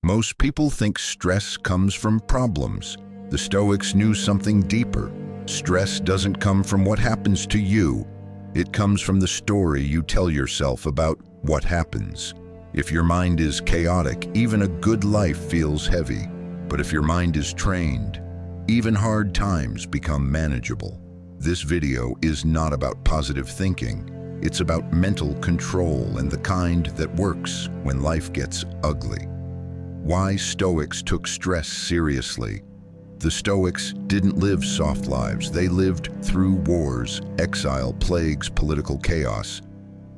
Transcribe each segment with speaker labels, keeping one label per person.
Speaker 1: Most people think stress comes from problems. The Stoics knew something deeper. Stress doesn't come from what happens to you. It comes from the story you tell yourself about what happens. If your mind is chaotic, even a good life feels heavy. But if your mind is trained, even hard times become manageable. This video is not about positive thinking. It's about mental control and the kind that works when life gets ugly. Why Stoics took stress seriously. The Stoics didn't live soft lives. They lived through wars, exile, plagues, political chaos.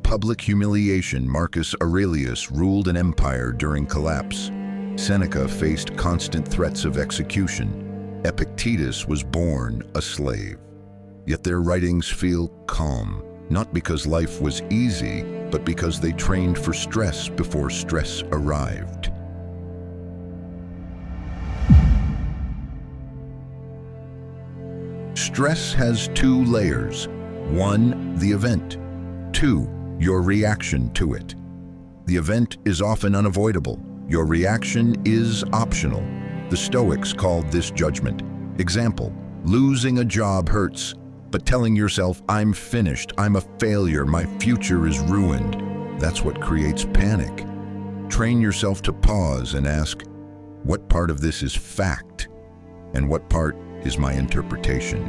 Speaker 1: Public humiliation. Marcus Aurelius ruled an empire during collapse. Seneca faced constant threats of execution. Epictetus was born a slave. Yet their writings feel calm, not because life was easy, but because they trained for stress before stress arrived. Stress has two layers. One, the event. Two, your reaction to it. The event is often unavoidable. Your reaction is optional. The Stoics called this judgment. Example, losing a job hurts, but telling yourself, I'm finished, I'm a failure, my future is ruined. That's what creates panic. Train yourself to pause and ask, what part of this is fact? And what part is my interpretation?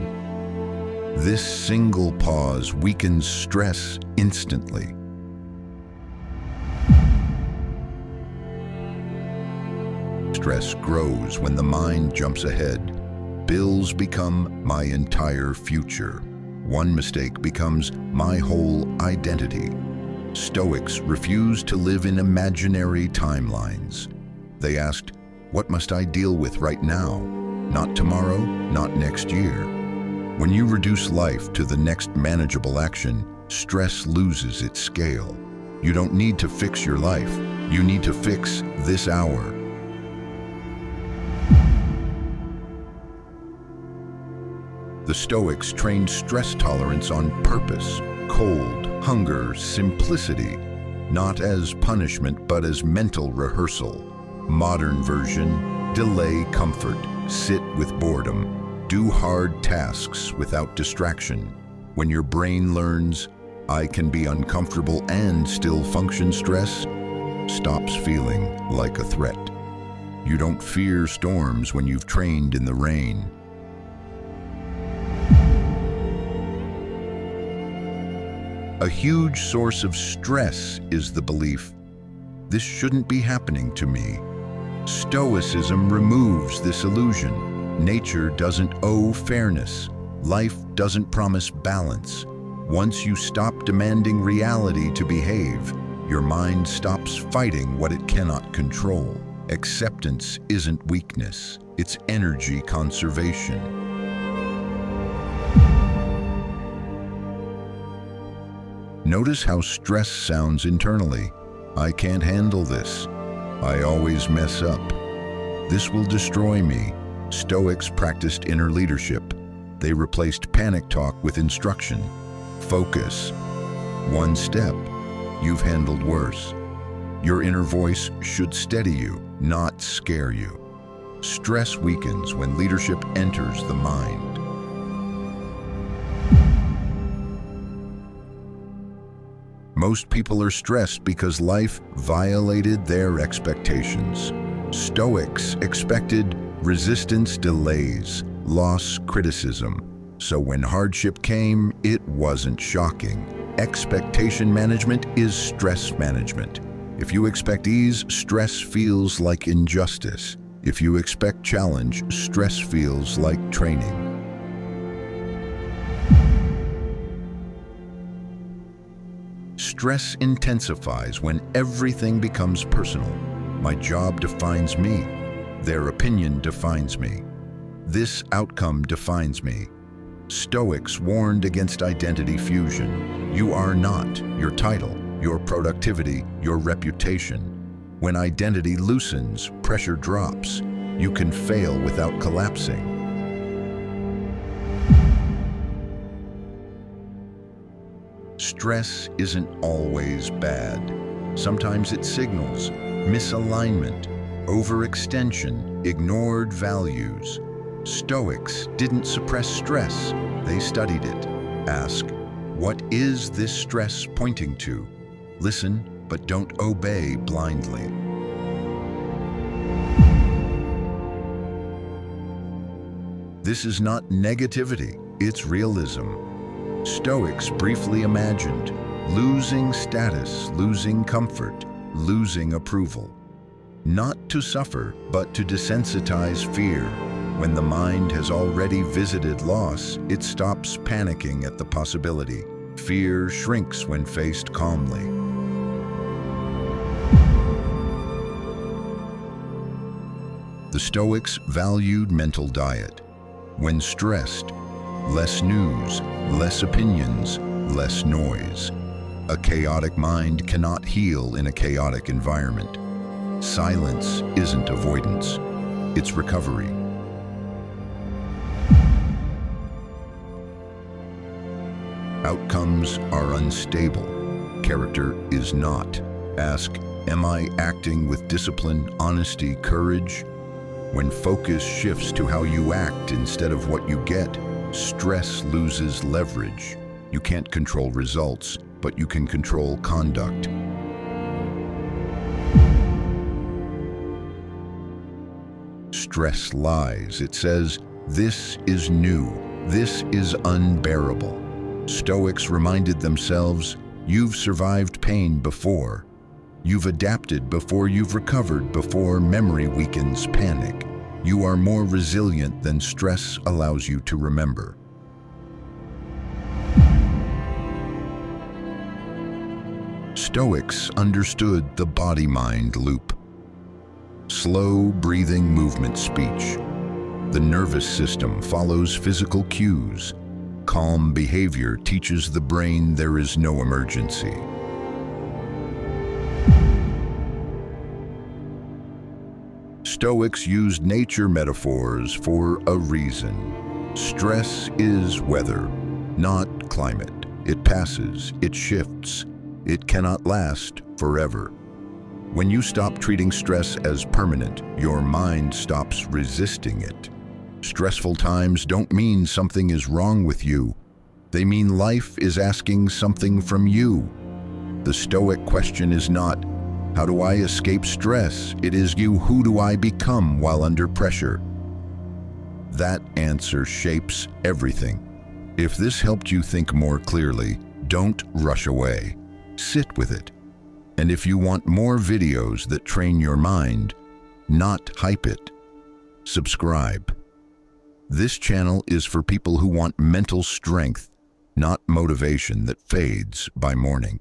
Speaker 1: This single pause weakens stress instantly. Stress grows when the mind jumps ahead. Bills become my entire future. One mistake becomes my whole identity. Stoics refused to live in imaginary timelines. They asked, what must I deal with right now? Not tomorrow, not next year. When you reduce life to the next manageable action, stress loses its scale. You don't need to fix your life. You need to fix this hour. The Stoics trained stress tolerance on purpose, cold, hunger, simplicity, not as punishment but as mental rehearsal. Modern version, delay comfort, sit with boredom, do hard tasks without distraction. When your brain learns, I can be uncomfortable and still function, stress stops feeling like a threat. You don't fear storms when you've trained in the rain. A huge source of stress is the belief, this shouldn't be happening to me. Stoicism removes this illusion. Nature doesn't owe fairness. Life doesn't promise balance. Once you stop demanding reality to behave, your mind stops fighting what it cannot control. Acceptance isn't weakness, it's energy conservation. Notice how stress sounds internally. I can't handle this. I always mess up. This will destroy me. Stoics practiced inner leadership. They replaced panic talk with instruction. Focus. One step. You've handled worse. Your inner voice should steady you, not scare you. Stress weakens when leadership enters the mind. Most people are stressed because life violated their expectations. Stoics expected resistance, delays, loss, criticism. So when hardship came, it wasn't shocking. Expectation management is stress management. If you expect ease, stress feels like injustice. If you expect challenge, stress feels like training. Stress intensifies when everything becomes personal. My job defines me. Their opinion defines me. This outcome defines me. Stoics warned against identity fusion. You are not your title, your productivity, your reputation. When identity loosens, pressure drops. You can fail without collapsing. Stress isn't always bad. Sometimes it signals misalignment. Overextension, ignored values. Stoics didn't suppress stress, they studied it. Ask, what is this stress pointing to? Listen, but don't obey blindly. This is not negativity, it's realism. Stoics briefly imagined losing status, losing comfort, losing approval. Not to suffer, but to desensitize fear. When the mind has already visited loss, it stops panicking at the possibility. Fear shrinks when faced calmly. The Stoics valued mental diet. When stressed, less news, less opinions, less noise. A chaotic mind cannot heal in a chaotic environment. Silence isn't avoidance, it's recovery. Outcomes are unstable. Character is not. Ask, am I acting with discipline, honesty, courage? When focus shifts to how you act instead of what you get, stress loses leverage. You can't control results, but you can control conduct. Stress lies. It says, this is new, this is unbearable. Stoics reminded themselves, you've survived pain before. You've adapted before you've recovered, before memory weakens panic. You are more resilient than stress allows you to remember. Stoics understood the body-mind loop. Slow breathing, movement, speech. The nervous system follows physical cues. Calm behavior teaches the brain there is no emergency. Stoics used nature metaphors for a reason. Stress is weather, not climate. It passes, it shifts. It cannot last forever. When you stop treating stress as permanent, your mind stops resisting it. Stressful times don't mean something is wrong with you. They mean life is asking something from you. The Stoic question is not, how do I escape stress? It is, who do I become while under pressure? That answer shapes everything. If this helped you think more clearly, don't rush away. Sit with it. And if you want more videos that train your mind, not hype it, subscribe. This channel is for people who want mental strength, not motivation that fades by morning.